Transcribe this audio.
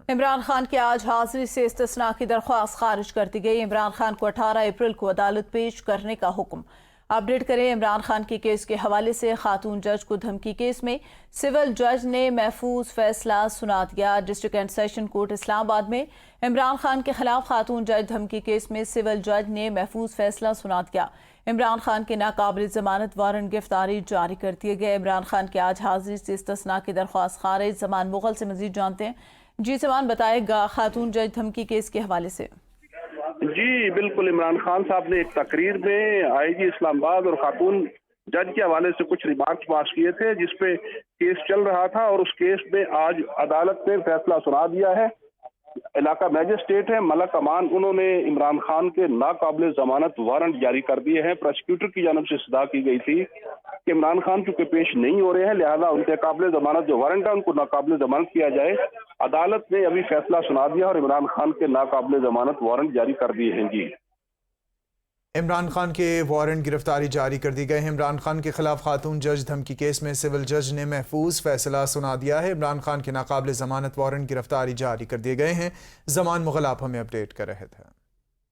عمران خان کی آج حاضری سے استثناء کی درخواست خارج کر دی گئی۔ عمران خان کو 18 اپریل کو عدالت پیش کرنے کا حکم۔ اپڈیٹ کریں، عمران خان کے کیس کے حوالے سے خاتون جج کو دھمکی کیس میں سول جج نے محفوظ فیصلہ سنا دیا۔ ڈسٹرکٹ اینڈ سیشن کورٹ اسلام آباد میں عمران خان کے خلاف خاتون جج دھمکی کیس میں سول جج نے محفوظ فیصلہ سنا دیا۔ عمران خان کے ناقابل ضمانت وارنٹ گرفتاری جاری کر دیے گئے۔ عمران خان کے آج حاضری سے استثناء کی درخواست خارج۔ زمان مغل سے مزید جانتے ہیں۔ جی زمان، بتائے گا خاتون جج دھمکی کیس کے حوالے سے۔ جی بالکل، عمران خان صاحب نے ایک تقریر میں آئی جی اسلام آباد اور خاتون جج کے حوالے سے کچھ ریمارکس پاس کیے تھے، جس پہ کیس چل رہا تھا، اور اس کیس میں آج عدالت نے فیصلہ سنا دیا ہے۔ علاقہ میجسٹریٹ ہے ملک امان، انہوں نے عمران خان کے ناقابل ضمانت وارنٹ جاری کر دیے ہیں۔ پروسیکیوٹر کی جانب سے صدا کی گئی تھی کہ عمران خان چونکہ پیش نہیں ہو رہے ہیں، لہذا ان کے قابل ضمانت جو وارنٹ ہے ان کو ناقابل ضمانت کیا جائے۔ عدالت نے ابھی فیصلہ سنا دیا اور عمران خان کے ناقابل ضمانت وارنٹ جاری کر دیے ہیں۔ جی، عمران خان کے وارنٹ گرفتاری جاری کر دی گئے ہیں۔ عمران خان کے خلاف خاتون جج دھمکی کیس میں سول جج نے محفوظ فیصلہ سنا دیا ہے۔ عمران خان کے ناقابل ضمانت وارنٹ گرفتاری جاری کر دیے گئے ہیں۔ زمان مغل آپ ہمیں اپڈیٹ کر رہے تھے۔